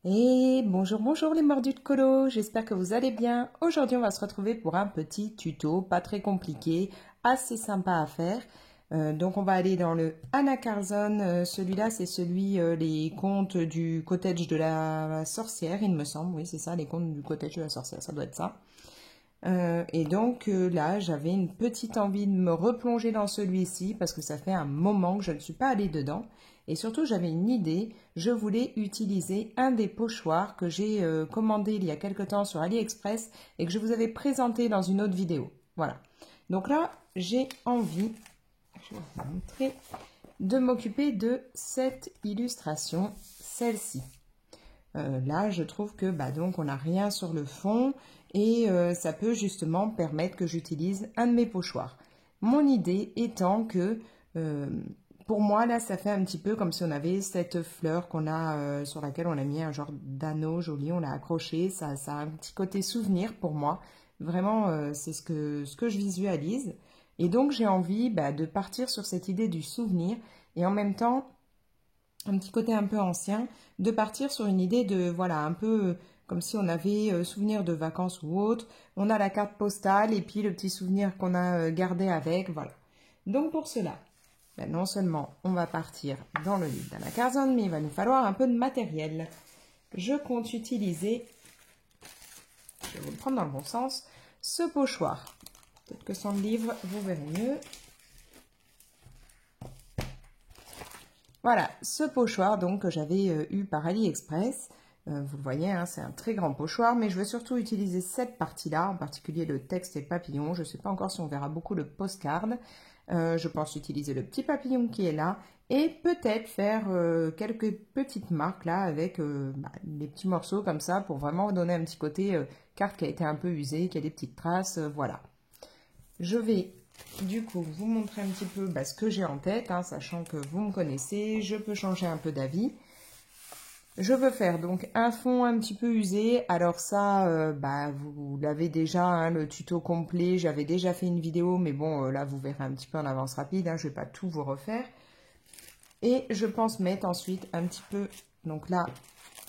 Et bonjour, bonjour les mordus de colo, j'espère que vous allez bien. Aujourd'hui, on va se retrouver pour un petit tuto, pas très compliqué, assez sympa à faire. Donc, on va aller dans le Anna Carlson. Celui-là, c'est celui, les contes du cottage de la sorcière, il me semble. Oui, c'est ça, les contes du cottage de la sorcière, ça doit être ça. Et donc là, j'avais une petite envie de me replonger dans celui-ci parce que ça fait un moment que je ne suis pas allée dedans. Et surtout, j'avais une idée. Je voulais utiliser un des pochoirs que j'ai commandé il y a quelque temps sur AliExpress et que je vous avais présenté dans une autre vidéo. Voilà. Donc là, j'ai envie, je vais vous montrer, de m'occuper de cette illustration, celle-ci. Là, je trouve que donc on n'a rien sur le fond et ça peut justement permettre que j'utilise un de mes pochoirs. Mon idée étant que pour moi, là, ça fait un petit peu comme si on avait cette fleur qu'on a sur laquelle on a mis un genre d'anneau joli, on l'a accroché. Ça a un petit côté souvenir pour moi. Vraiment, c'est ce que je visualise. Et donc, j'ai envie de partir sur cette idée du souvenir et en même temps un petit côté un peu ancien, de partir sur une idée de, voilà, un peu comme si on avait souvenir de vacances ou autre. On a la carte postale et puis le petit souvenir qu'on a gardé avec, voilà. Donc pour cela, non seulement on va partir dans le livre d'Anna Carlson, mais il va nous falloir un peu de matériel. Je compte utiliser, je vais vous le prendre dans le bon sens, ce pochoir. Peut-être que sans le livre, vous verrez mieux. Voilà, ce pochoir donc que j'avais eu par AliExpress. Vous le voyez, hein, c'est un très grand pochoir, mais je veux surtout utiliser cette partie-là, en particulier le texte et le papillon. Je ne sais pas encore si on verra beaucoup le postcard. Je pense utiliser le petit papillon qui est là et peut-être faire quelques petites marques là avec des petits morceaux comme ça pour vraiment donner un petit côté carte qui a été un peu usée, qui a des petites traces, voilà. Je vais du coup vous montrer un petit peu ce que j'ai en tête, hein, sachant que vous me connaissez, je peux changer un peu d'avis. Je veux faire donc un fond un petit peu usé. Alors ça, vous l'avez déjà, hein, le tuto complet. J'avais déjà fait une vidéo, mais bon, là, vous verrez un petit peu en avance rapide. Hein, je ne vais pas tout vous refaire. Et je pense mettre ensuite un petit peu... Donc là,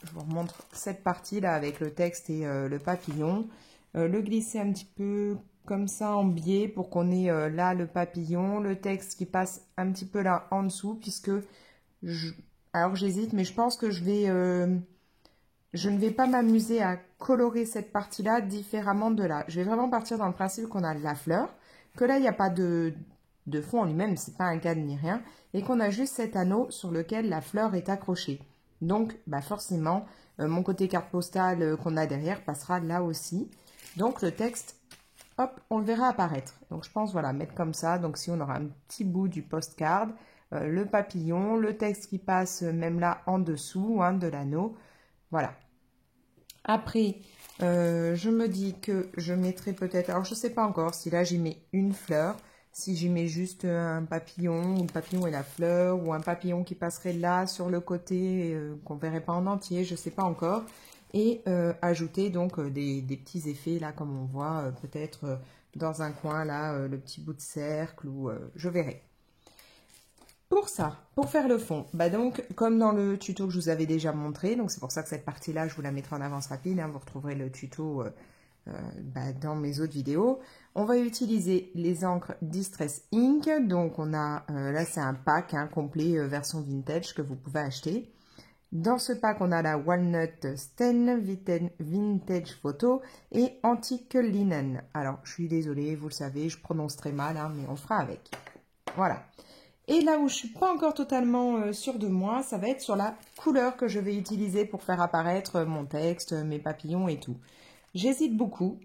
je vous remontre cette partie-là avec le texte et le papillon. Le glisser un petit peu comme ça en biais pour qu'on ait là le papillon. Le texte qui passe un petit peu là en dessous puisque... Alors j'hésite, mais je pense que je ne vais pas m'amuser à colorer cette partie-là différemment de là. Je vais vraiment partir dans le principe qu'on a la fleur, que là il n'y a pas de fond en lui-même, c'est pas un cadre ni rien, et qu'on a juste cet anneau sur lequel la fleur est accrochée. Donc forcément, mon côté carte postale qu'on a derrière passera là aussi. Donc le texte, hop, on le verra apparaître. Donc je pense, voilà, mettre comme ça. Donc si on aura un petit bout du postcard, le papillon, le texte qui passe même là en dessous, hein, de l'anneau. Voilà. Après, je me dis que je mettrai peut-être... Alors, je ne sais pas encore si là, j'y mets une fleur, si j'y mets juste un papillon, ou le papillon et la fleur, ou un papillon qui passerait là sur le côté, qu'on ne verrait pas en entier, je ne sais pas encore. Et ajouter donc des petits effets, là, comme on voit, peut-être dans un coin, là, le petit bout de cercle, ou je verrai. Pour ça, pour faire le fond, donc comme dans le tuto que je vous avais déjà montré, donc c'est pour ça que cette partie-là, je vous la mettrai en avance rapide, hein, vous retrouverez le tuto dans mes autres vidéos. On va utiliser les encres Distress Ink, donc on a, là c'est un pack complet version vintage que vous pouvez acheter. Dans ce pack, on a la Walnut Stain Vintage Photo et Antique Linen. Alors, je suis désolée, vous le savez, je prononce très mal, hein, mais on fera avec. Voilà. Et là où je ne suis pas encore totalement sûre de moi, ça va être sur la couleur que je vais utiliser pour faire apparaître mon texte, mes papillons et tout. J'hésite beaucoup.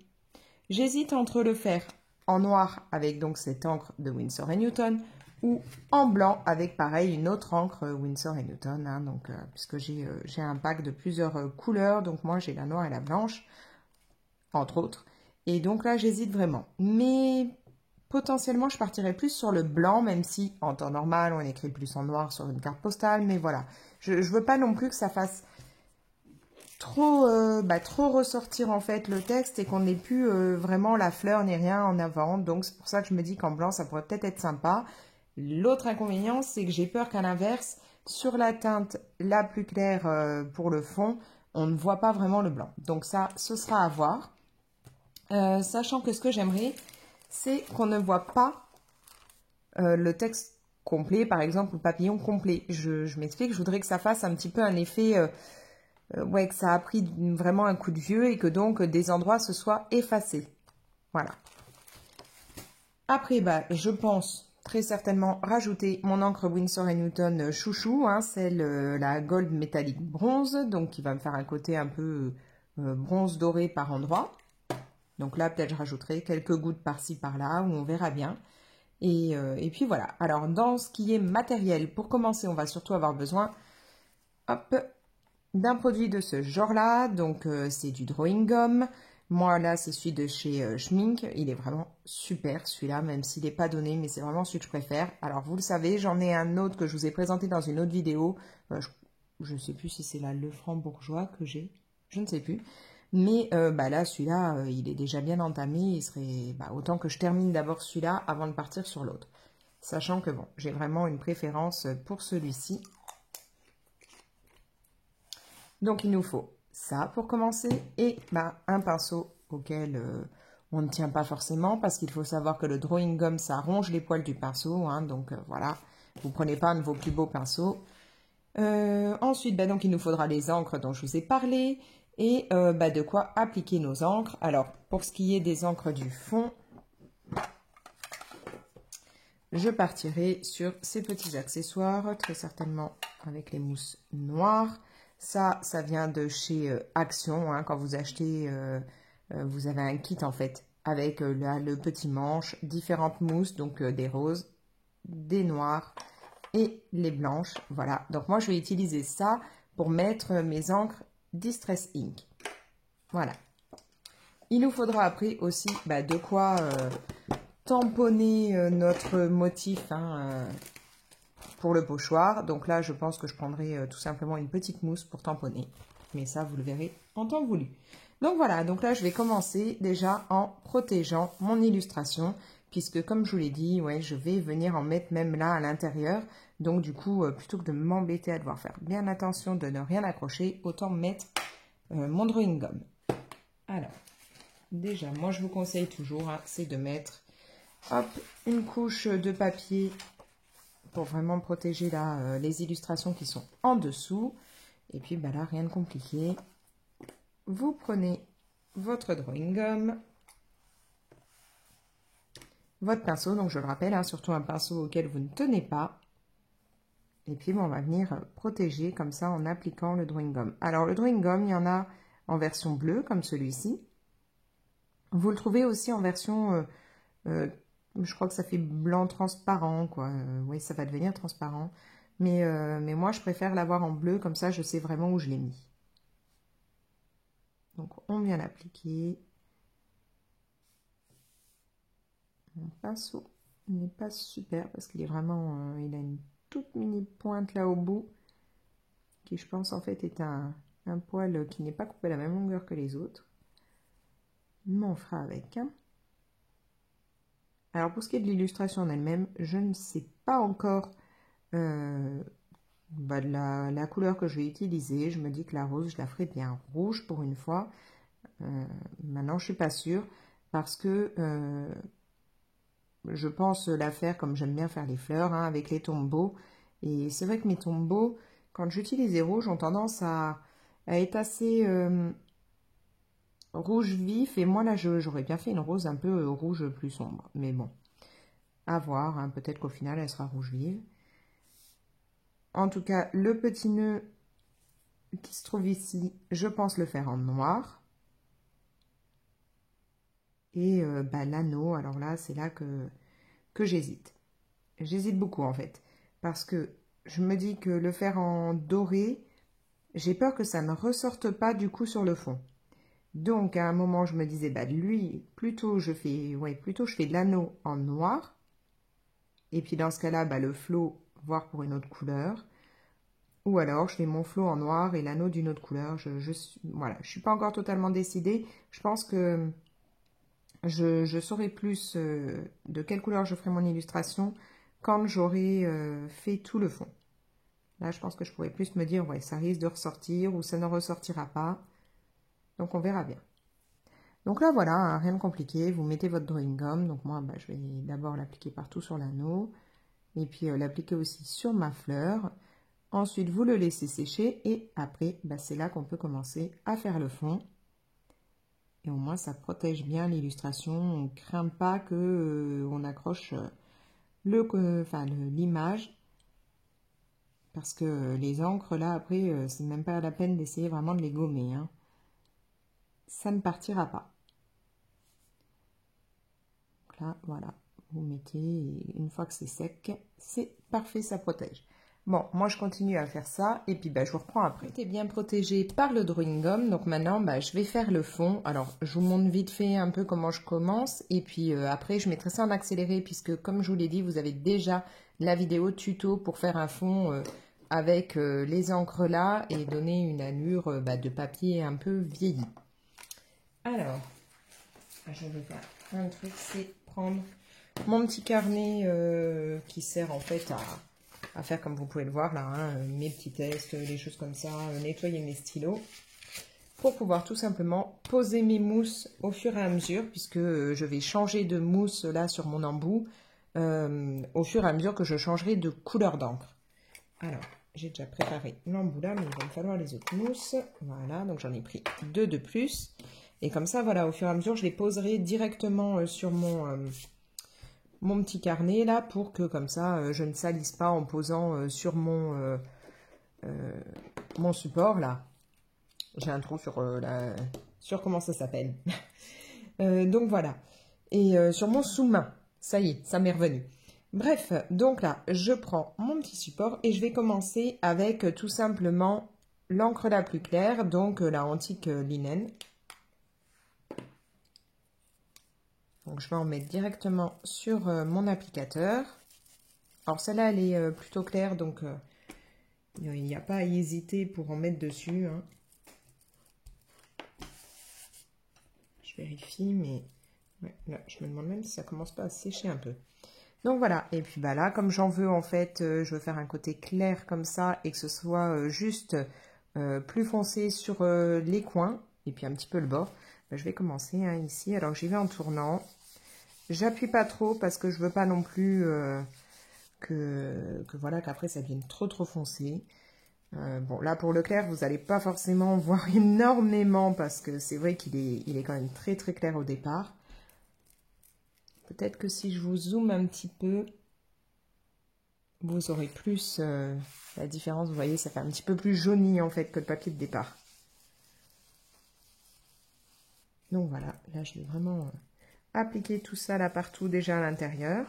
J'hésite entre le faire en noir avec donc cette encre de Winsor & Newton ou en blanc avec pareil une autre encre Winsor & Newton. Hein, donc, puisque j'ai un pack de plusieurs couleurs, donc moi j'ai la noire et la blanche, entre autres. Et donc là j'hésite vraiment. Mais... potentiellement, je partirais plus sur le blanc, même si en temps normal, on écrit plus en noir sur une carte postale. Mais voilà, je ne veux pas non plus que ça fasse trop, trop ressortir en fait le texte et qu'on n'ait plus vraiment la fleur ni rien en avant. Donc c'est pour ça que je me dis qu'en blanc, ça pourrait peut-être être sympa. L'autre inconvénient, c'est que j'ai peur qu'à l'inverse, sur la teinte la plus claire pour le fond, on ne voit pas vraiment le blanc. Donc ça, ce sera à voir. Sachant que ce que j'aimerais, c'est qu'on ne voit pas le texte complet, par exemple, le papillon complet. Je m'explique, je voudrais que ça fasse un petit peu un effet, ouais, que ça a pris vraiment un coup de vieux et que donc des endroits se soient effacés. Voilà. Après, bah, je pense très certainement rajouter mon encre Winsor & Newton chouchou, hein, celle, la Gold Metallic Bronze, donc qui va me faire un côté un peu bronze doré par endroit. Donc là, peut-être je rajouterai quelques gouttes par-ci, par-là, où on verra bien. Et puis voilà. Alors, dans ce qui est matériel, pour commencer, on va surtout avoir besoin, hop, d'un produit de ce genre-là. Donc, c'est du Drawing Gum. Moi, là, c'est celui de chez Schmink. Il est vraiment super, celui-là, même s'il n'est pas donné, mais c'est vraiment celui que je préfère. Alors, vous le savez, j'en ai un autre que je vous ai présenté dans une autre vidéo. Je ne sais plus si c'est la Lefranc-Bourgeois que j'ai. Je ne sais plus. Mais bah là, celui-là, il est déjà bien entamé. Il serait autant que je termine d'abord celui-là avant de partir sur l'autre. Sachant que bon, j'ai vraiment une préférence pour celui-ci. Donc, il nous faut ça pour commencer et un pinceau auquel on ne tient pas forcément parce qu'il faut savoir que le Drawing Gum, ça ronge les poils du pinceau. Hein, donc, voilà, vous ne prenez pas un de vos plus beaux pinceaux. Ensuite, donc, il nous faudra les encres dont je vous ai parlé et de quoi appliquer nos encres. Alors, pour ce qui est des encres du fond, je partirai sur ces petits accessoires, très certainement avec les mousses noires. Ça vient de chez Action. Hein, quand vous achetez, vous avez un kit en fait avec le petit manche, différentes mousses, donc des roses, des noires et les blanches. Voilà, donc moi je vais utiliser ça pour mettre mes encres Distress Ink. Voilà. Il nous faudra après aussi de quoi tamponner notre motif pour le pochoir. Donc là, je pense que je prendrai tout simplement une petite mousse pour tamponner. Mais ça, vous le verrez en temps voulu. Donc voilà, donc là, je vais commencer déjà en protégeant mon illustration. Puisque comme je vous l'ai dit, ouais, je vais venir en mettre même là à l'intérieur. Donc du coup, plutôt que de m'embêter à devoir faire bien attention de ne rien accrocher, autant mettre mon Drawing Gum. Alors, déjà, moi je vous conseille toujours, c'est de mettre hop, une couche de papier pour vraiment protéger là, les illustrations qui sont en dessous. Et puis là, rien de compliqué. Vous prenez votre Drawing Gum, votre pinceau, donc je le rappelle, surtout un pinceau auquel vous ne tenez pas. Et puis on va venir protéger comme ça en appliquant le Drawing Gum. Alors le Drawing Gum, il y en a en version bleue comme celui-ci. Vous le trouvez aussi en version, je crois que ça fait blanc transparent, quoi. Oui, ça va devenir transparent. Mais moi, je préfère l'avoir en bleu, comme ça, je sais vraiment où je l'ai mis. Donc, on vient l'appliquer. Mon pinceau n'est pas super parce qu'il est vraiment, il a une toute mini pointe là au bout, qui je pense en fait est un poil qui n'est pas coupé à la même longueur que les autres. Mais on fera avec. Alors pour ce qui est de l'illustration en elle-même, je ne sais pas encore la couleur que je vais utiliser. Je me dis que la rose, je la ferai bien rouge pour une fois. Maintenant, je suis pas sûre parce que je pense la faire comme j'aime bien faire les fleurs, avec les tombeaux. Et c'est vrai que mes tombeaux, quand j'utilise les rouges, ont tendance à être assez rouge vif. Et moi, là, j'aurais bien fait une rose un peu rouge plus sombre. Mais bon, à voir. Peut-être qu'au final, elle sera rouge vive. En tout cas, le petit nœud qui se trouve ici, je pense le faire en noir. Et l'anneau, alors là, c'est là que j'hésite. J'hésite beaucoup en fait. Parce que je me dis que le faire en doré, j'ai peur que ça ne ressorte pas du coup sur le fond. Donc à un moment, je me disais, lui, plutôt je fais de l'anneau en noir. Et puis dans ce cas-là, le flot, voire pour une autre couleur. Ou alors, je fais mon flot en noir et l'anneau d'une autre couleur. Voilà, je suis pas encore totalement décidée. Je pense que je saurai plus de quelle couleur je ferai mon illustration quand j'aurai fait tout le fond. Là, je pense que je pourrais plus me dire, ouais, ça risque de ressortir ou ça ne ressortira pas. Donc, on verra bien. Donc là, voilà, hein, rien de compliqué. Vous mettez votre drawing gum. Donc moi, je vais d'abord l'appliquer partout sur l'anneau. Et puis l'appliquer aussi sur ma fleur. Ensuite, vous le laissez sécher. Et après, c'est là qu'on peut commencer à faire le fond. Et au moins, ça protège bien l'illustration. On ne craint pas que on accroche l'image. Parce que les encres, là, après, c'est même pas la peine d'essayer vraiment de les gommer. Hein. Ça ne partira pas. Donc là, voilà. Vous mettez, et une fois que c'est sec, c'est parfait, ça protège. Bon, moi, je continue à faire ça, et puis je vous reprends après. Tout est bien protégé par le drawing gum, donc maintenant, je vais faire le fond. Alors, je vous montre vite fait un peu comment je commence, et puis après, je mettrai ça en accéléré, puisque comme je vous l'ai dit, vous avez déjà la vidéo tuto pour faire un fond avec les encres là, et donner une allure de papier un peu vieilli. Alors, je vais faire un truc, c'est prendre mon petit carnet qui sert en fait à faire, comme vous pouvez le voir là, hein, mes petits tests, des choses comme ça, nettoyer mes stylos, pour pouvoir tout simplement poser mes mousses au fur et à mesure, puisque je vais changer de mousse là sur mon embout, au fur et à mesure que je changerai de couleur d'encre. Alors, j'ai déjà préparé l'embout là, mais il va me falloir les autres mousses. Voilà, donc j'en ai pris 2 de plus. Et comme ça, voilà, au fur et à mesure, je les poserai directement sur mon petit carnet là, pour que comme ça, je ne salisse pas en posant sur mon support là. J'ai un trou sur comment ça s'appelle. Donc voilà. Et sur mon sous-main, ça y est, ça m'est revenu. Bref, donc là, je prends mon petit support et je vais commencer avec tout simplement l'encre la plus claire, donc la antique linen. Donc, je vais en mettre directement sur mon applicateur. Alors, celle-là, elle est plutôt claire, donc il n'y a pas à y hésiter pour en mettre dessus. Hein. Je vérifie, mais ouais, là, je me demande même si ça commence pas à sécher un peu. Donc, voilà. Et puis, là, comme j'en veux, en fait, je veux faire un côté clair comme ça et que ce soit juste plus foncé sur les coins et puis un petit peu le bord. Je vais commencer hein, ici. Alors, j'y vais en tournant. J'appuie pas trop parce que je veux pas non plus voilà qu'après ça devienne trop foncé. Bon, là, pour le clair, vous n'allez pas forcément voir énormément parce que c'est vrai qu'il est quand même très clair au départ. Peut-être que si je vous zoome un petit peu, vous aurez plus la différence. Vous voyez, ça fait un petit peu plus jauni en fait que le papier de départ. Donc voilà, là je vais vraiment appliquer tout ça là partout déjà à l'intérieur.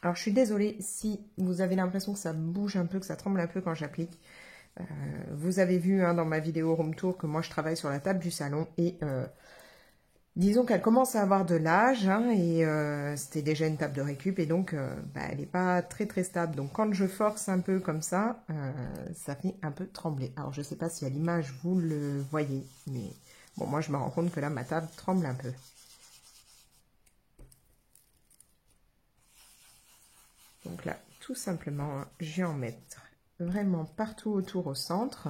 Alors je suis désolée si vous avez l'impression que ça bouge un peu, que ça tremble un peu quand j'applique. Vous avez vu hein, dans ma vidéo room tour que moi je travaille sur la table du salon et disons qu'elle commence à avoir de l'âge hein, et c'était déjà une table de récup et donc elle n'est pas très stable. Donc quand je force un peu comme ça, ça fait un peu trembler. Alors je ne sais pas si à l'image vous le voyez, mais bon moi je me rends compte que là ma table tremble un peu. Donc là, tout simplement, je vais en mettre vraiment partout autour au centre.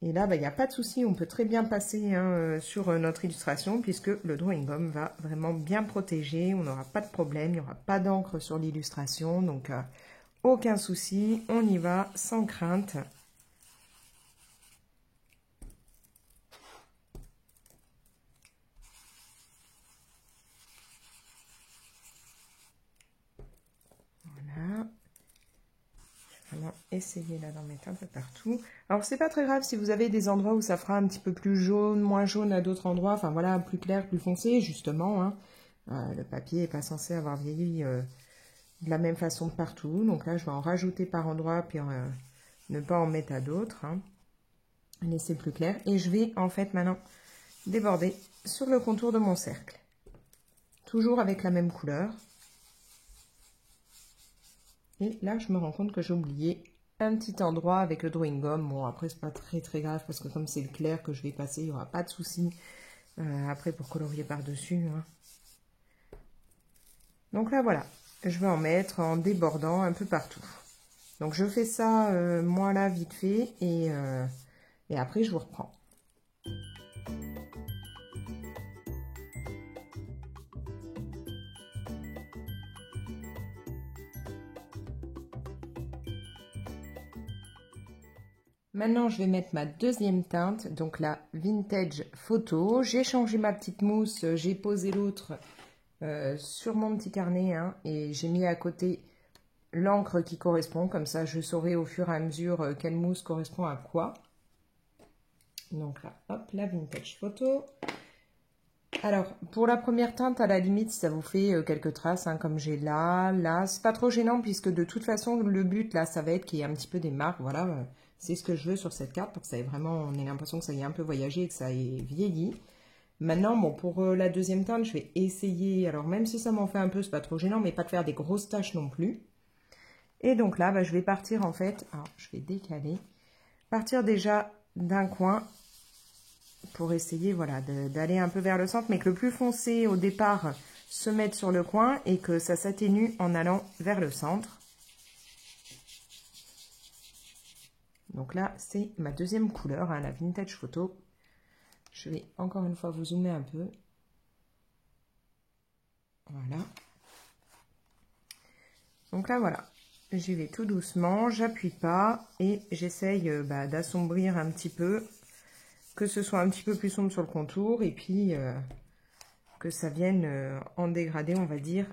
Et là, il n'y a pas de souci, on peut très bien passer hein, sur notre illustration puisque le drawing gum va vraiment bien protéger, on n'aura pas de problème, il n'y aura pas d'encre sur l'illustration, donc aucun souci, on y va sans crainte. Essayer là d'en mettre un peu partout. Alors c'est pas très grave si vous avez des endroits où ça fera un petit peu plus jaune, moins jaune à d'autres endroits, enfin voilà, plus clair, plus foncé, justement. Hein. Le papier n'est pas censé avoir vieilli de la même façon partout. Donc là je vais en rajouter par endroit, puis ne pas en mettre à d'autres. Hein. Laisser plus clair. Et je vais en fait maintenant déborder sur le contour de mon cercle. Toujours avec la même couleur. Et là je me rends compte que j'ai oublié un petit endroit avec le drawing gum. Bon, après, c'est pas très grave parce que comme c'est le clair que je vais passer, il n'y aura pas de souci après pour colorier par-dessus. Hein. Donc là, voilà. je vais en mettre en débordant un peu partout. Donc je fais ça moi là vite fait et après je vous reprends. Maintenant, je vais mettre ma deuxième teinte, donc la Vintage Photo. J'ai changé ma petite mousse, j'ai posé l'autre sur mon petit carnet hein, et j'ai mis à côté l'encre qui correspond. Comme ça, je saurai au fur et à mesure quelle mousse correspond à quoi. Donc là, hop, la Vintage Photo. Alors, pour la première teinte, à la limite, ça vous fait quelques traces, hein, comme j'ai là. C'est pas trop gênant puisque de toute façon, le but, là, ça va être qu'il y ait un petit peu des marques, voilà. C'est ce que je veux sur cette carte pour que ça ait vraiment, on ait l'impression que ça y ait un peu voyagé et que ça ait vieilli. Maintenant, bon, pour la deuxième teinte, je vais essayer, alors même si ça m'en fait un peu, c'est pas trop gênant, mais pas de faire des grosses taches non plus. Et donc là, bah, je vais partir en fait, alors je vais décaler, partir déjà d'un coin pour essayer voilà, d'aller un peu vers le centre, mais que le plus foncé au départ se mette sur le coin et que ça s'atténue en allant vers le centre. Donc là, c'est ma deuxième couleur, hein, la Vintage Photo. Je vais encore une fois vous zoomer un peu. Voilà. Donc là, voilà. J'y vais tout doucement, j'appuie pas et j'essaye d'assombrir un petit peu, que ce soit un petit peu plus sombre sur le contour et puis que ça vienne en dégradé, on va dire,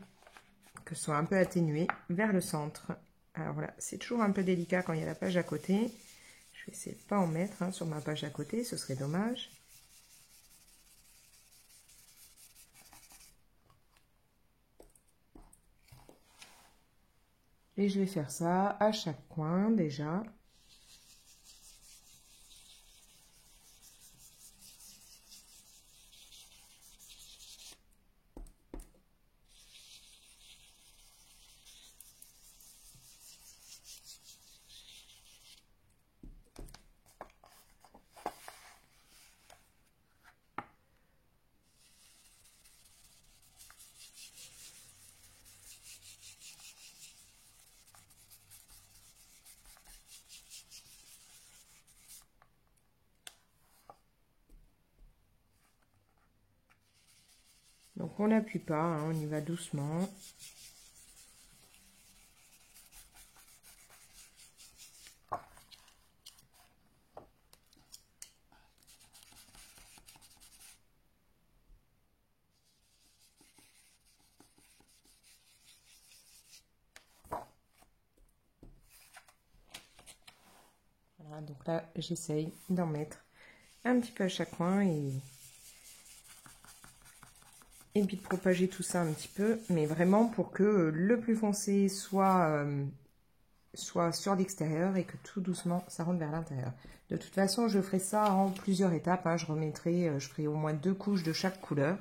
que ce soit un peu atténué vers le centre. Alors voilà, c'est toujours un peu délicat quand il y a la page à côté. Je vais essayer de ne pas en mettre hein, sur ma page à côté, ce serait dommage. Et je vais faire ça à chaque coin déjà. Donc on n'appuie pas, hein, on y va doucement. Voilà, donc là j'essaye d'en mettre un petit peu à chaque coin et puis de propager tout ça un petit peu, mais vraiment pour que le plus foncé soit sur l'extérieur et que tout doucement ça rentre vers l'intérieur. De toute façon, je ferai ça en plusieurs étapes, hein. Je ferai au moins 2 couches de chaque couleur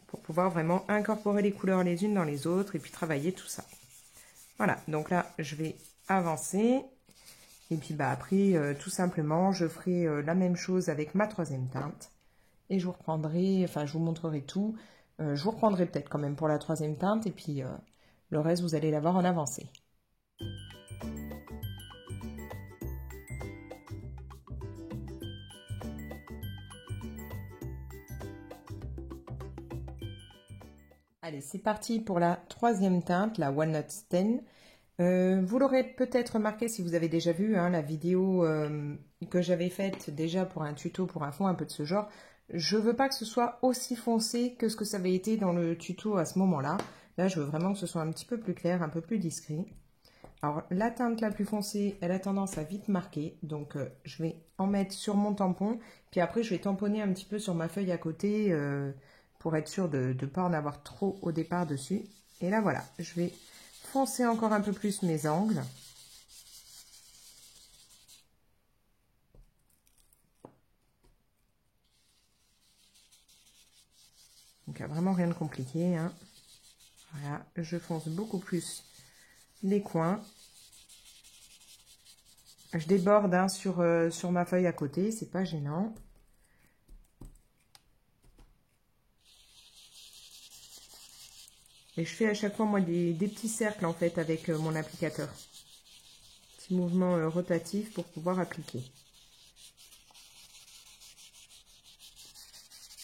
pour pouvoir vraiment incorporer les couleurs les unes dans les autres et puis travailler tout ça. Voilà, donc là, je vais avancer et puis après, tout simplement, je ferai la même chose avec ma troisième teinte. Et je vous reprendrai, enfin je vous montrerai tout. Je vous reprendrai peut-être quand même pour la troisième teinte et puis le reste vous allez l'avoir en avancée. Allez, c'est parti pour la troisième teinte, la Walnut Stain. Vous l'aurez peut-être remarqué si vous avez déjà vu hein, la vidéo que j'avais faite déjà pour un tuto pour un fond un peu de ce genre. Je veux pas que ce soit aussi foncé que ce que ça avait été dans le tuto à ce moment-là. Là, je veux vraiment que ce soit un petit peu plus clair, un peu plus discret. Alors, la teinte la plus foncée, elle a tendance à vite marquer. Donc, je vais en mettre sur mon tampon. Puis après, je vais tamponner un petit peu sur ma feuille à côté pour être sûr de ne pas en avoir trop au départ dessus. Et là, voilà, je vais foncer encore un peu plus mes angles. Donc, il n'y a vraiment rien de compliqué. Hein. Voilà, je fonce beaucoup plus les coins. Je déborde hein, sur ma feuille à côté, c'est pas gênant. Et je fais à chaque fois, moi, des petits cercles, en fait, avec mon applicateur. Petit mouvement rotatif pour pouvoir appliquer.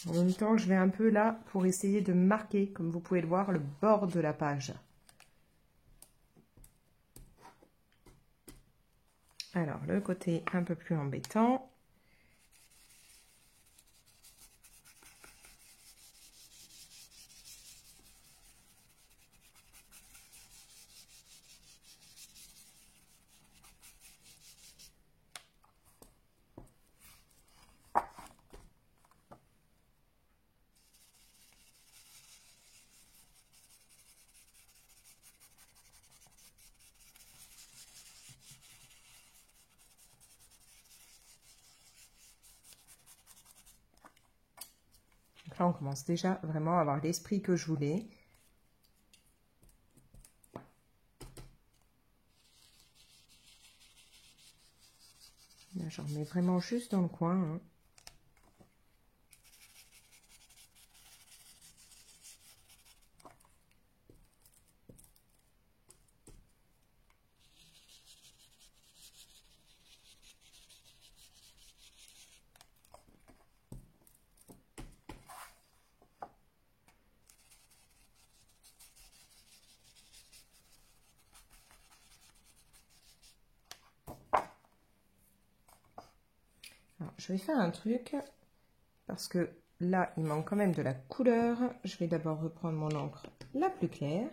En même temps, je vais un peu là pour essayer de marquer, comme vous pouvez le voir, le bord de la page. Alors, le côté un peu plus embêtant. Donc là, on commence déjà vraiment à avoir l'esprit que je voulais. Là, j'en remets vraiment juste dans le coin. Hein. Alors, je vais faire un truc, parce que là, il manque quand même de la couleur. Je vais d'abord reprendre mon encre la plus claire.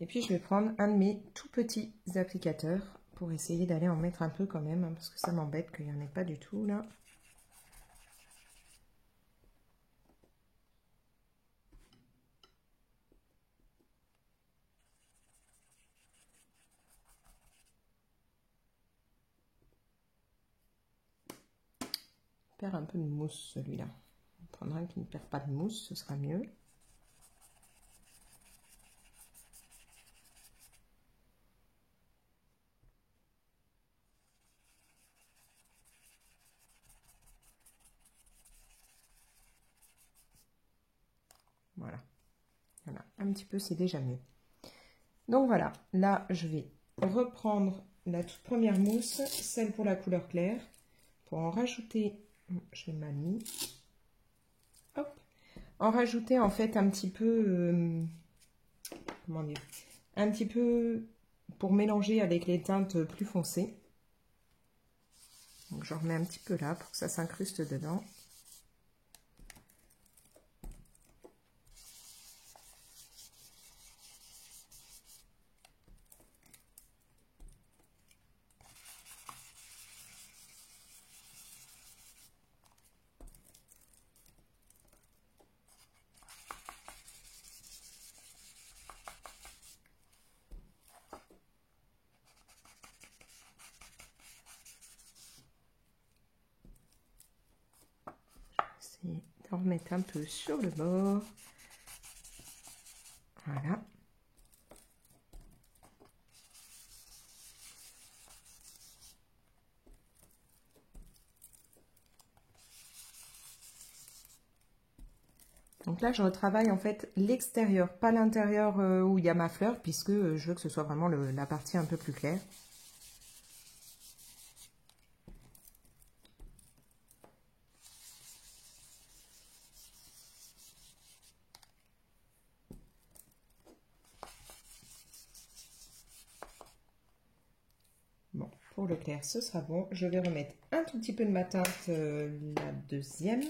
Et puis, je vais prendre un de mes tout petits applicateurs pour essayer d'aller en mettre un peu quand même, hein, parce que ça m'embête qu'il n'y en ait pas du tout là. Il perd un peu de mousse celui-là. On prendra un qui ne perd pas de mousse, ce sera mieux. Voilà. Voilà, un petit peu, c'est déjà mieux. Donc voilà, là, je vais reprendre la toute première mousse, celle pour la couleur claire, pour en rajouter, je l'ai mal mis, hop, en rajouter en fait un petit peu, comment dire, un petit peu pour mélanger avec les teintes plus foncées. Donc j'en remets un petit peu là pour que ça s'incruste dedans. D'en remettre un peu sur le bord. Voilà. Donc là, je retravaille en fait l'extérieur, pas l'intérieur où il y a ma fleur, puisque je veux que ce soit vraiment la partie un peu plus claire. Bon, pour le clair, ce sera bon. Je vais remettre un tout petit peu de ma teinte, la deuxième.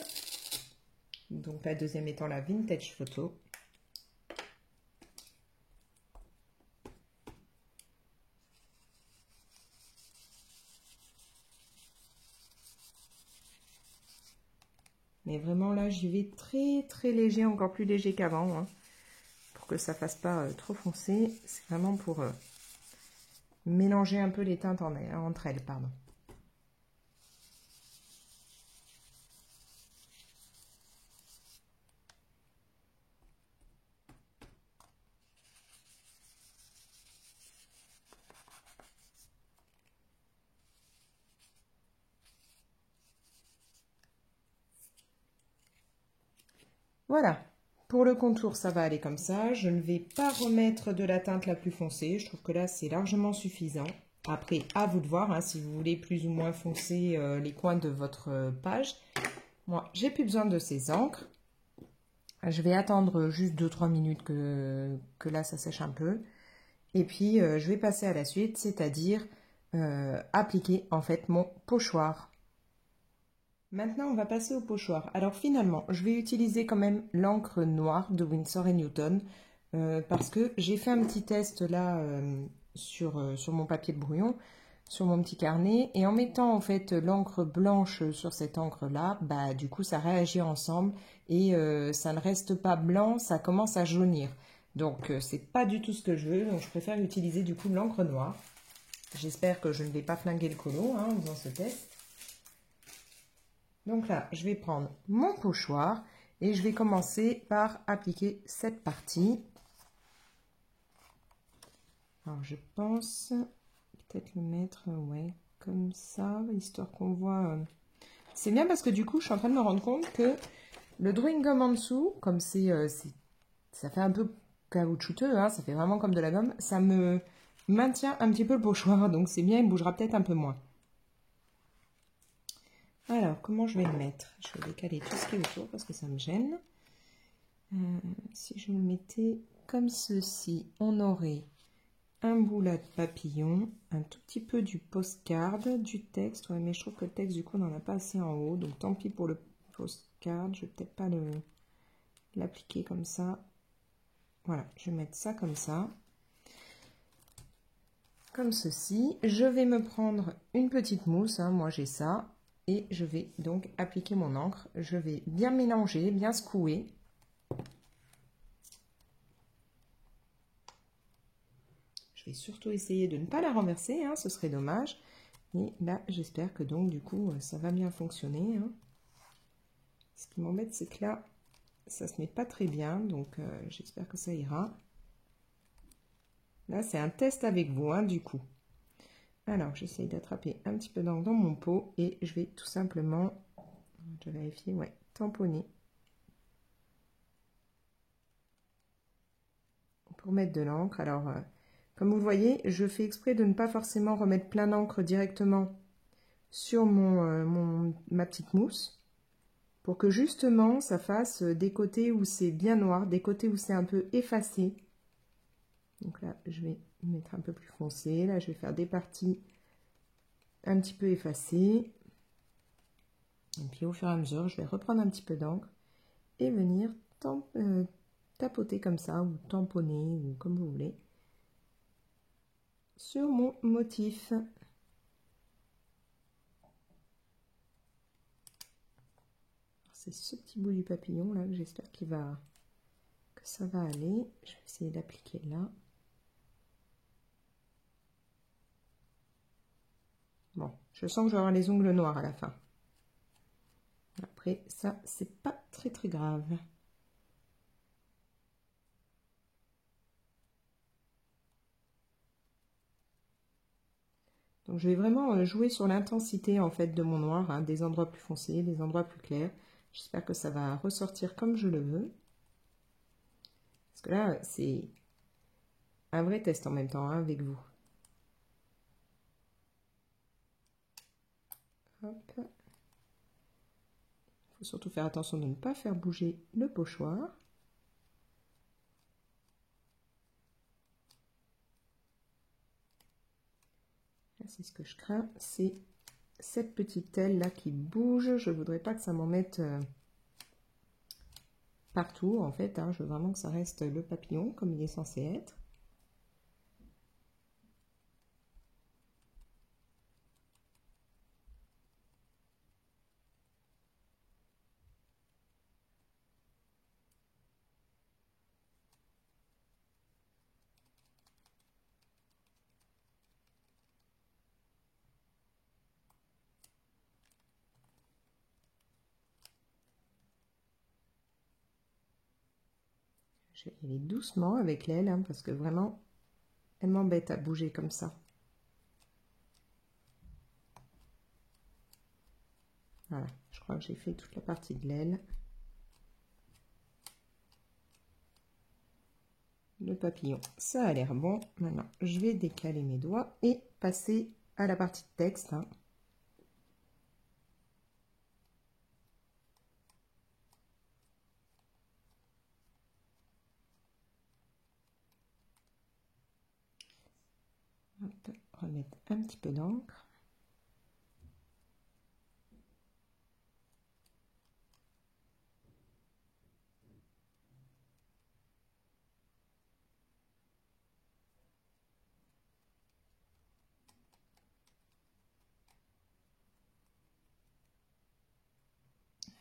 Donc la deuxième étant la Vintage Photo. Mais vraiment là, j'y vais très très léger, encore plus léger qu'avant, hein, pour que ça fasse pas trop foncé. C'est vraiment pour mélanger un peu les teintes entre elles, pardon. Voilà, pour le contour, ça va aller comme ça. Je ne vais pas remettre de la teinte la plus foncée. Je trouve que là, c'est largement suffisant. Après, à vous de voir, hein, si vous voulez plus ou moins foncer les coins de votre page. Moi, j'ai plus besoin de ces encres. Je vais attendre juste 2-3 minutes que là, ça sèche un peu. Et puis, je vais passer à la suite, c'est-à-dire appliquer en fait mon pochoir. Maintenant, on va passer au pochoir. Alors finalement, je vais utiliser quand même l'encre noire de Winsor & Newton parce que j'ai fait un petit test là sur mon papier de brouillon, sur mon petit carnet, et en mettant en fait l'encre blanche sur cette encre-là, bah du coup ça réagit ensemble et ça ne reste pas blanc, ça commence à jaunir. Donc c'est pas du tout ce que je veux, donc je préfère utiliser du coup l'encre noire. J'espère que je ne vais pas flinguer le colo hein, en faisant ce test. Donc là, je vais prendre mon pochoir et je vais commencer par appliquer cette partie. Alors je pense peut-être le mettre ouais, comme ça, histoire qu'on voit. C'est bien parce que du coup, je suis en train de me rendre compte que le drawing gum en dessous, comme ça fait un peu caoutchouteux, hein, ça fait vraiment comme de la gomme, ça me maintient un petit peu le pochoir, donc c'est bien, il bougera peut-être un peu moins. Alors, comment je vais le mettre? Je vais décaler tout ce qui est autour parce que ça me gêne. Si je le mettais comme ceci, on aurait un bout là de papillon, un tout petit peu du postcard, du texte. Ouais, mais je trouve que le texte, du coup, on n'en a pas assez en haut. Donc, tant pis pour le postcard. Je vais peut-être pas l'appliquer comme ça. Voilà, je vais mettre ça comme ça. Comme ceci. Je vais me prendre une petite mousse. Hein, moi, j'ai ça. Et je vais donc appliquer mon encre. Je vais bien mélanger, bien secouer. Je vais surtout essayer de ne pas la renverser, hein, ce serait dommage. Et là, j'espère que donc, du coup, ça va bien fonctionner. Hein. Ce qui m'embête, c'est que là, ça se met pas très bien. Donc, j'espère que ça ira. Là, c'est un test avec vous, hein, du coup. Alors, j'essaye d'attraper un petit peu d'encre dans mon pot et je vais tout simplement, je vais vérifier, ouais, tamponner. Pour mettre de l'encre. Alors, comme vous le voyez, je fais exprès de ne pas forcément remettre plein d'encre directement sur ma petite mousse pour que justement ça fasse des côtés où c'est bien noir, des côtés où c'est un peu effacé. Donc là, je vais mettre un peu plus foncé. Là, je vais faire des parties un petit peu effacées. Et puis au fur et à mesure, je vais reprendre un petit peu d'encre et venir tapoter comme ça, ou tamponner, ou comme vous voulez, sur mon motif. C'est ce petit bout du papillon là que j'espère que ça va aller. Je vais essayer d'appliquer là. Bon, je sens que je vais avoir les ongles noirs à la fin. Après, ça, c'est pas très très grave. Donc, je vais vraiment jouer sur l'intensité en fait de mon noir, hein, des endroits plus foncés, des endroits plus clairs. J'espère que ça va ressortir comme je le veux. Parce que là, c'est un vrai test en même temps hein, avec vous. Hop. Il faut surtout faire attention de ne pas faire bouger le pochoir. C'est ce que je crains, c'est cette petite aile là qui bouge. Je voudrais pas que ça m'en mette partout en fait. Hein. Je veux vraiment que ça reste le papillon comme il est censé être. Je vais y aller doucement avec l'aile hein, parce que vraiment elle m'embête à bouger comme ça. Voilà, je crois que j'ai fait toute la partie de l'aile. le papillon, ça a l'air bon. Maintenant, je vais décaler mes doigts et passer à la partie de texte. Hop, remettre un petit peu d'encre.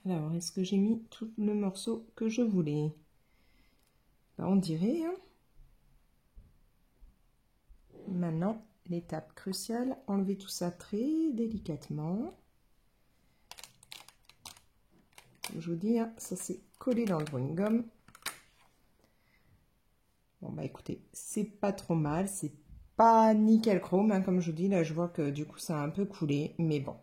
Alors, est-ce que j'ai mis tout le morceau que je voulais? Ben, on dirait. Hein. Maintenant, l'étape cruciale, enlever tout ça très délicatement. Comme je vous dis, hein, ça s'est collé dans le drawing gum. Bon, bah écoutez, c'est pas trop mal, c'est pas nickel chrome, hein, comme je vous dis, là je vois que du coup ça a un peu coulé, mais bon.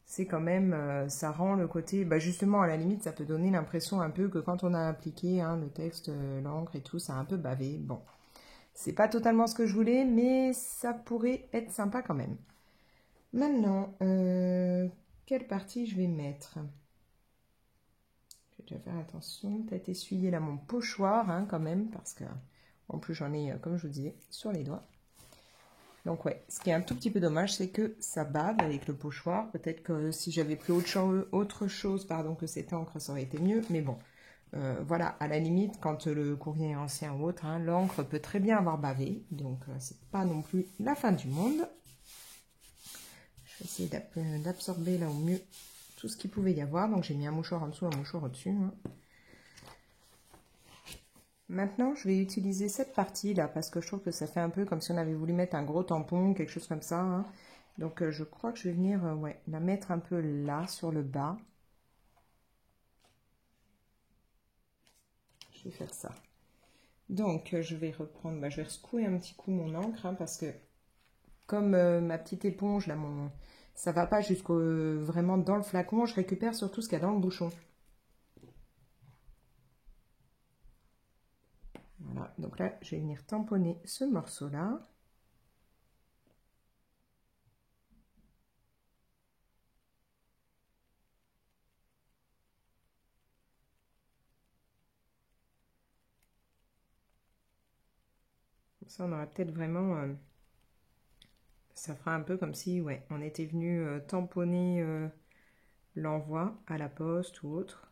C'est quand même, ça rend le côté, bah justement à la limite ça peut donner l'impression un peu que quand on a appliqué hein, le texte, l'encre et tout, ça a un peu bavé. Bon, c'est pas totalement ce que je voulais, mais ça pourrait être sympa quand même. Maintenant, quelle partie je vais mettre? Je vais déjà faire attention, peut-être essuyer là mon pochoir hein, quand même, parce que en plus j'en ai, comme je vous disais, sur les doigts. Donc ouais, ce qui est un tout petit peu dommage, c'est que ça bave avec le pochoir. Peut-être que si j'avais pris autre chose pardon, que cette encre, ça aurait été mieux. Mais bon, voilà, à la limite, quand le courrier est ancien ou autre, hein, l'encre peut très bien avoir bavé. Donc c'est pas non plus la fin du monde. Je vais essayer d'absorber là au mieux tout ce qu'il pouvait y avoir. Donc j'ai mis un mouchoir en dessous, un mouchoir au-dessus. Hein. Maintenant, je vais utiliser cette partie-là parce que je trouve que ça fait un peu comme si on avait voulu mettre un gros tampon, quelque chose comme ça. Hein. Donc, je crois que je vais venir ouais, la mettre un peu là, sur le bas. Je vais faire ça. Donc, je vais reprendre, bah, je vais secouer un petit coup mon encre hein, parce que comme ma petite éponge, là, ça va pas jusqu'au vraiment dans le flacon, je récupère surtout ce qu'il y a dans le bouchon. Voilà, donc là, je vais venir tamponner ce morceau-là. Comme ça, on aura peut-être vraiment... ça fera un peu comme si ouais, on était venu tamponner l'envoi à la poste ou autre.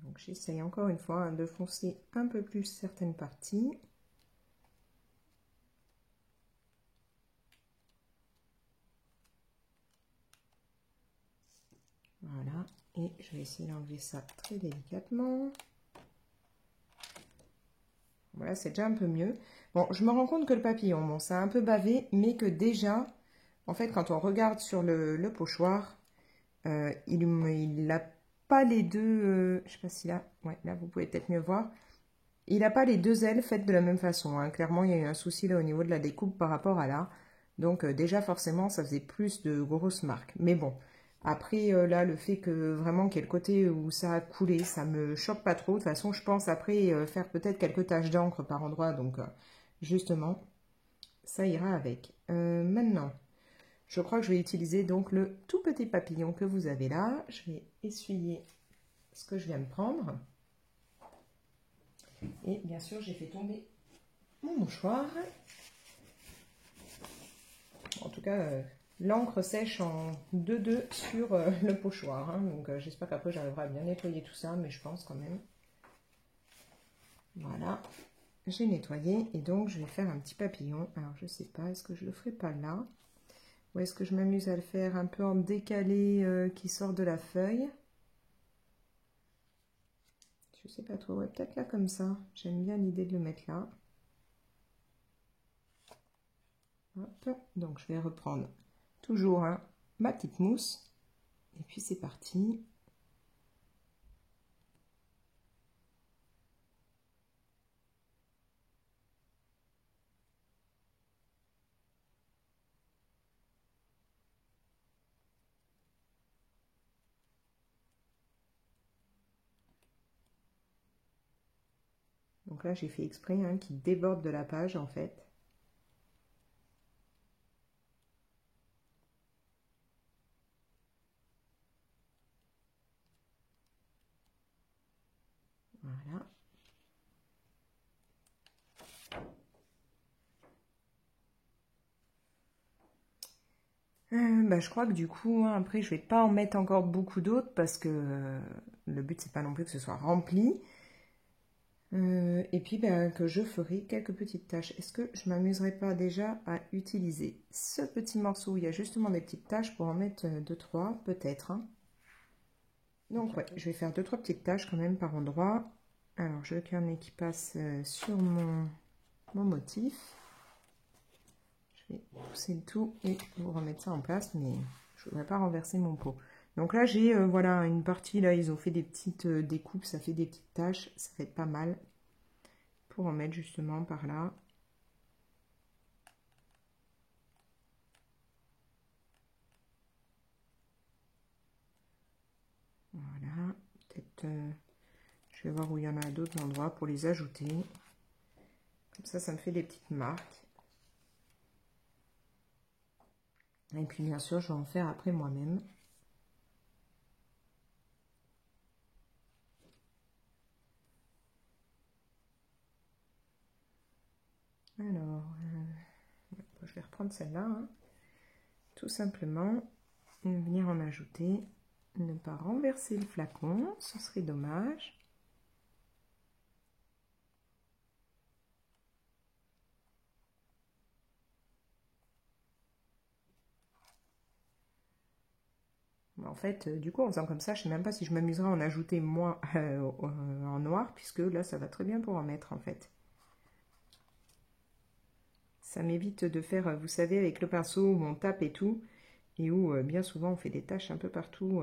Donc j'essaye encore une fois hein, de foncer un peu plus certaines parties. Voilà, et je vais essayer d'enlever ça très délicatement. Voilà, c'est déjà un peu mieux. Bon, je me rends compte que le papillon, bon, ça a un peu bavé, mais que déjà, en fait, quand on regarde sur le pochoir, il n'a pas les deux, je sais pas si là, ouais, là vous pouvez peut-être mieux voir, il n'a pas les deux ailes faites de la même façon. Hein. Clairement, il y a eu un souci là au niveau de la découpe par rapport à là. Donc déjà, forcément, ça faisait plus de grosses marques. Mais bon, après, là, le fait que vraiment qu'il y ait le côté où ça a coulé, ça me choque pas trop. De toute façon, je pense après faire peut-être quelques taches d'encre par endroit. Donc, justement, ça ira avec. Maintenant, je crois que je vais utiliser donc le tout petit papillon que vous avez là. Je vais essuyer ce que je viens de prendre. Et bien sûr, j'ai fait tomber mon mouchoir. En tout cas, l'encre sèche en 2-2 sur le pochoir. Hein, donc j'espère qu'après j'arriverai à bien nettoyer tout ça, mais je pense quand même. Voilà, j'ai nettoyé et donc je vais faire un petit papillon. Alors je sais pas, est-ce que je le ferai pas là? Ou est-ce que je m'amuse à le faire un peu en décalé qui sort de la feuille? Je sais pas trop, ouais, peut-être là comme ça. J'aime bien l'idée de le mettre là. Hop. Donc je vais reprendre toujours hein, ma petite mousse. Et puis c'est parti. Donc là, j'ai fait exprès hein, qui déborde de la page en fait. Voilà. Je crois que du coup, hein, après, je vais pas en mettre encore beaucoup d'autres parce que le but, c'est pas non plus que ce soit rempli. Et puis, que je ferai quelques petites tâches. Est-ce que je m'amuserai pas déjà à utiliser ce petit morceau où il y a justement des petites tâches pour en mettre 2-3, peut-être. Hein. Donc, ouais, je vais faire 2-3 petites tâches quand même par endroit. Alors, je veux qu'il y en ait qui passe sur mon motif. Je vais pousser le tout et vous remettre ça en place, mais je ne voudrais pas renverser mon pot. Donc là, j'ai voilà une partie, là, ils ont fait des petites découpes, ça fait des petites taches, ça fait pas mal pour en mettre justement par là. Voilà, peut-être, je vais voir où il y en a d'autres endroits pour les ajouter. Comme ça me fait des petites marques. Et puis bien sûr, je vais en faire après moi-même. Alors, je vais reprendre celle-là, hein. Tout simplement, venir en ajouter, ne pas renverser le flacon, ce serait dommage. En fait, du coup, en faisant comme ça, je ne sais même pas si je m'amuserai à en ajouter moins en noir, puisque là, ça va très bien pour en mettre, en fait. Ça m'évite de faire, vous savez, avec le pinceau où on tape et tout, et où bien souvent on fait des taches un peu partout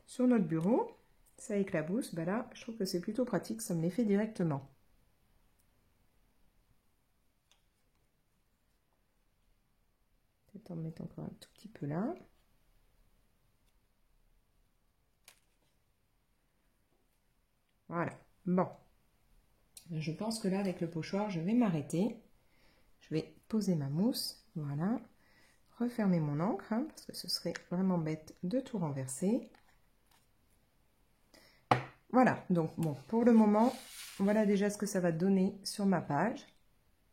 sur notre bureau. Ça éclabousse, là, je trouve que c'est plutôt pratique, ça me les fait directement. Peut-être en mettre encore un tout petit peu là. Voilà, bon. Je pense que là, avec le pochoir, je vais m'arrêter. Je vais poser ma mousse, voilà. Refermer mon encre, hein, parce que ce serait vraiment bête de tout renverser. Voilà, donc bon, pour le moment, voilà déjà ce que ça va donner sur ma page.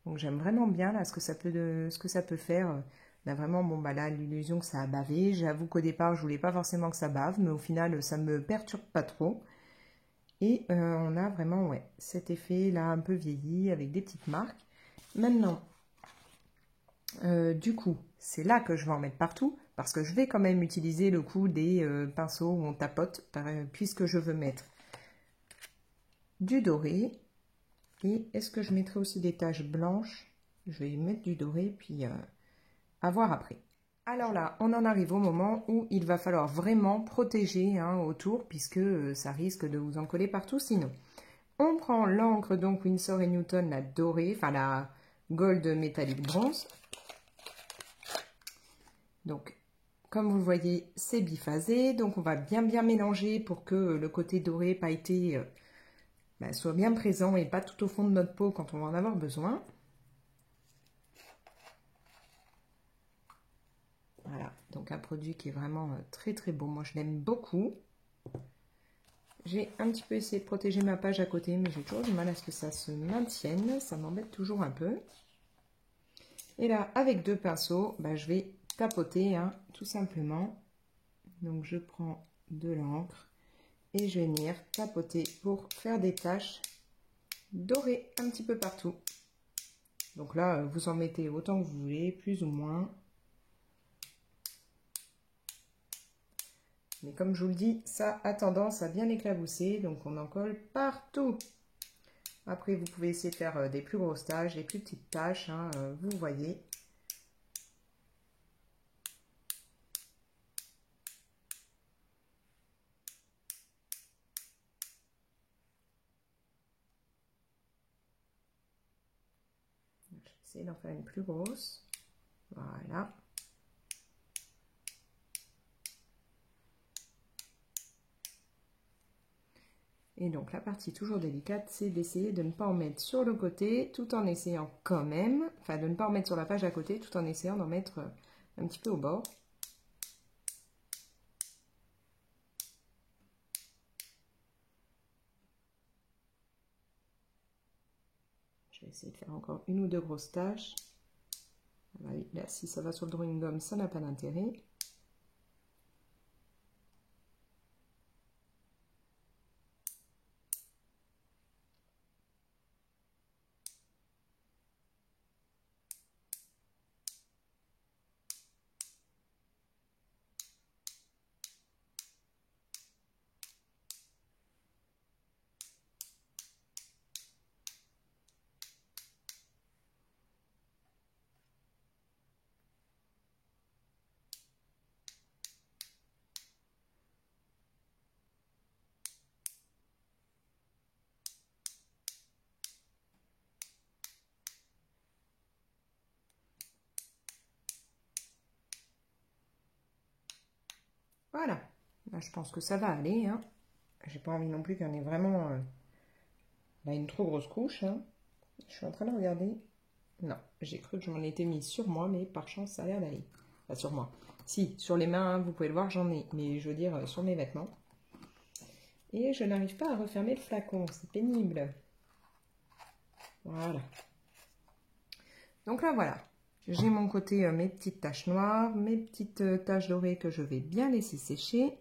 Donc j'aime vraiment bien là ce que ça peut faire. Là vraiment, bon là, l'illusion que ça a bavé. J'avoue qu'au départ, je voulais pas forcément que ça bave, mais au final, ça me perturbe pas trop. Et on a vraiment, ouais, cet effet là un peu vieilli avec des petites marques. Maintenant, du coup, c'est là que je vais en mettre partout, parce que je vais quand même utiliser le coup des pinceaux où on tapote, puisque je veux mettre du doré. Et est-ce que je mettrai aussi des taches blanches? Je vais mettre du doré, puis à voir après. Alors là, on en arrive au moment où il va falloir vraiment protéger hein, autour, puisque ça risque de vous en coller partout sinon. On prend l'encre, donc Winsor & Newton, la dorée, enfin la gold métallique bronze. Donc, comme vous le voyez, c'est biphasé. Donc, on va bien mélanger pour que le côté doré pailleté soit bien présent et pas tout au fond de notre peau quand on va en avoir besoin. Voilà, donc un produit qui est vraiment très beau. Moi, je l'aime beaucoup. J'ai un petit peu essayé de protéger ma page à côté, mais j'ai toujours du mal à ce que ça se maintienne. Ça m'embête toujours un peu. Et là, avec deux pinceaux, je vais tapoter, hein, tout simplement. Donc, je prends de l'encre et je vais venir tapoter pour faire des taches dorées un petit peu partout. Donc là, vous en mettez autant que vous voulez, plus ou moins. Mais comme je vous le dis, ça a tendance à bien éclabousser, donc on en colle partout. Après, vous pouvez essayer de faire des plus grosses taches, des plus petites taches, hein, vous voyez. Je vais essayer d'en faire une plus grosse. Voilà. Et donc la partie toujours délicate, c'est d'essayer de ne pas en mettre sur le côté, tout en essayant quand même, enfin de ne pas en mettre sur la page à côté, tout en essayant d'en mettre un petit peu au bord. Je vais essayer de faire encore une ou deux grosses taches. Là, si ça va sur le drawing gum, ça n'a pas d'intérêt. Voilà, là je pense que ça va aller. Hein. J'ai pas envie non plus qu'il y en ait vraiment là, une trop grosse couche. Hein. Je suis en train de regarder. Non, j'ai cru que je m'en étais mis sur moi, mais par chance ça a l'air d'aller. Pas sur moi. Si, sur les mains, hein, vous pouvez le voir, j'en ai. Mais je veux dire sur mes vêtements. Et je n'arrive pas à refermer le flacon, c'est pénible. Voilà. Donc là, voilà. J'ai mon côté mes petites taches noires, mes petites taches dorées que je vais bien laisser sécher.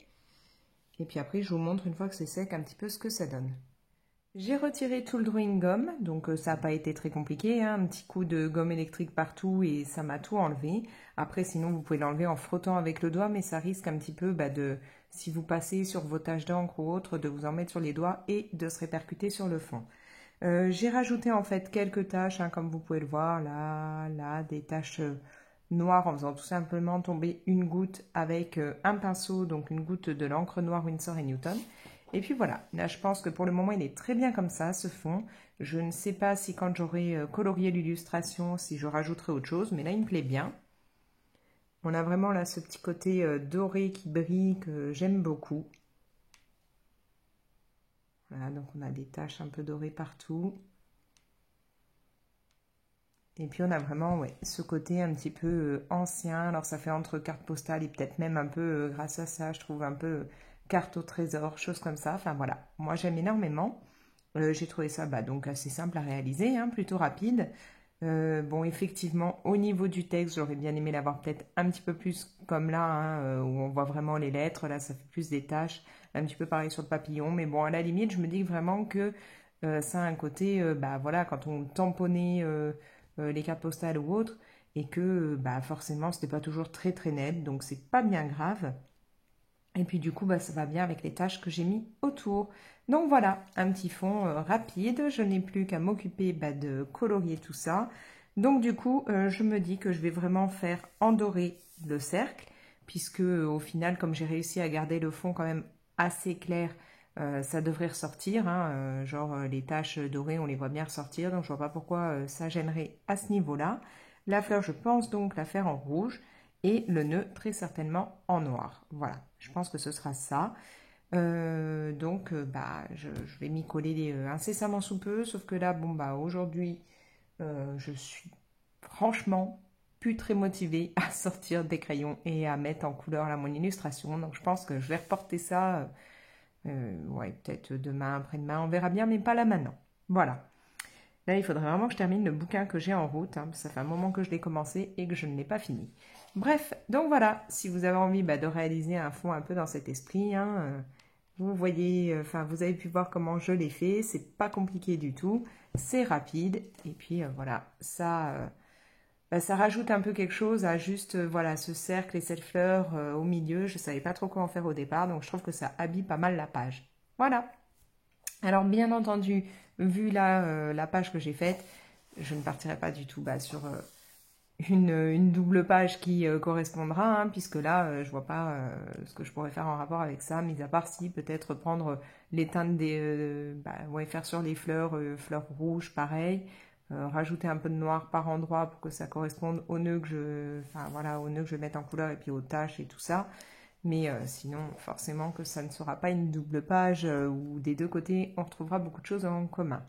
Et puis après, je vous montre une fois que c'est sec un petit peu ce que ça donne. J'ai retiré tout le drawing gum, donc ça n'a pas été très compliqué, hein, un petit coup de gomme électrique partout et ça m'a tout enlevé. Après, sinon, vous pouvez l'enlever en frottant avec le doigt, mais ça risque un petit peu de, si vous passez sur vos taches d'encre ou autre, de vous en mettre sur les doigts et de se répercuter sur le fond. J'ai rajouté en fait quelques taches, hein, comme vous pouvez le voir, là, des taches noires en faisant tout simplement tomber une goutte avec un pinceau, donc une goutte de l'encre noire Winsor & Newton. Et puis voilà, là je pense que pour le moment il est très bien comme ça, ce fond. Je ne sais pas si quand j'aurai colorié l'illustration, si je rajouterai autre chose, mais là il me plaît bien. On a vraiment là ce petit côté doré qui brille que j'aime beaucoup. Voilà, donc on a des taches un peu dorées partout. Et puis on a vraiment ouais, ce côté un petit peu ancien. Alors ça fait entre carte postale et peut-être même un peu, grâce à ça, je trouve un peu carte au trésor, choses comme ça. Enfin voilà, moi j'aime énormément. J'ai trouvé ça donc assez simple à réaliser, hein, plutôt rapide. Bon, effectivement, au niveau du texte, j'aurais bien aimé l'avoir peut-être un petit peu plus comme là, hein, où on voit vraiment les lettres. Là, ça fait plus des taches, un petit peu pareil sur le papillon. Mais bon, à la limite, je me dis vraiment que ça a un côté, voilà, quand on tamponnait les cartes postales ou autres, et que forcément, c'était pas toujours très très net, donc c'est pas bien grave. Et puis du coup, ça va bien avec les tâches que j'ai mis autour. Donc voilà, un petit fond rapide. Je n'ai plus qu'à m'occuper de colorier tout ça. Donc du coup, je me dis que je vais vraiment faire en doré le cercle, puisque au final, comme j'ai réussi à garder le fond quand même assez clair, ça devrait ressortir. Hein, genre les taches dorées, on les voit bien ressortir, donc je vois pas pourquoi ça gênerait à ce niveau-là. La fleur, je pense donc la faire en rouge et le nœud très certainement en noir. Voilà, je pense que ce sera ça. Donc, je vais m'y coller incessamment sous peu, sauf que là, aujourd'hui, je suis franchement plus très motivée à sortir des crayons et à mettre en couleur là mon illustration. Donc, je pense que je vais reporter ça, ouais, peut-être demain, après-demain, on verra bien, mais pas là maintenant. Voilà. Là, il faudrait vraiment que je termine le bouquin que j'ai en route. Hein, ça fait un moment que je l'ai commencé et que je ne l'ai pas fini. Bref, donc voilà, si vous avez envie de réaliser un fond un peu dans cet esprit, hein, vous voyez, vous avez pu voir comment je l'ai fait. C'est pas compliqué du tout, c'est rapide. Et puis voilà, ça rajoute un peu quelque chose à juste voilà ce cercle et cette fleur au milieu. Je savais pas trop quoi en faire au départ, donc je trouve que ça habille pas mal la page. Voilà. Alors bien entendu, vu la page que j'ai faite, je ne partirai pas du tout sur une double page qui correspondra, hein, puisque là, je vois pas ce que je pourrais faire en rapport avec ça, mis à part si peut-être prendre les teintes ouais, faire sur les fleurs, fleurs rouges, pareil, rajouter un peu de noir par endroit pour que ça corresponde au nœud que je, voilà, au nœud que je vais mettre en couleur et puis aux taches et tout ça. Mais sinon, forcément que ça ne sera pas une double page où des deux côtés, on retrouvera beaucoup de choses en commun.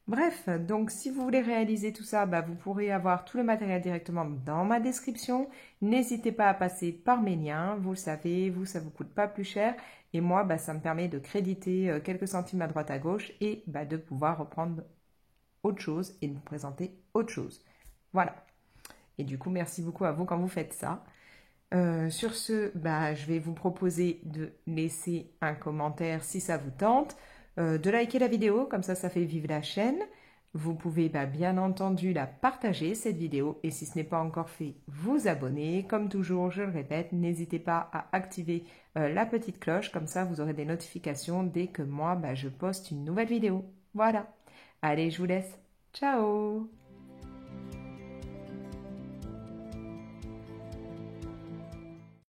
Bref, donc si vous voulez réaliser tout ça, vous pourrez avoir tout le matériel directement dans ma description. N'hésitez pas à passer par mes liens, vous le savez, vous, ça ne vous coûte pas plus cher. Et moi, ça me permet de créditer quelques centimes à droite à gauche et de pouvoir reprendre autre chose et de vous présenter autre chose. Voilà. Et du coup, merci beaucoup à vous quand vous faites ça. Sur ce, je vais vous proposer de laisser un commentaire si ça vous tente, de liker la vidéo, comme ça fait vivre la chaîne. Vous pouvez bien entendu la partager, cette vidéo, et si ce n'est pas encore fait, vous abonner. Comme toujours, je le répète, n'hésitez pas à activer la petite cloche, comme ça vous aurez des notifications dès que moi, je poste une nouvelle vidéo. Voilà. Allez, je vous laisse. Ciao!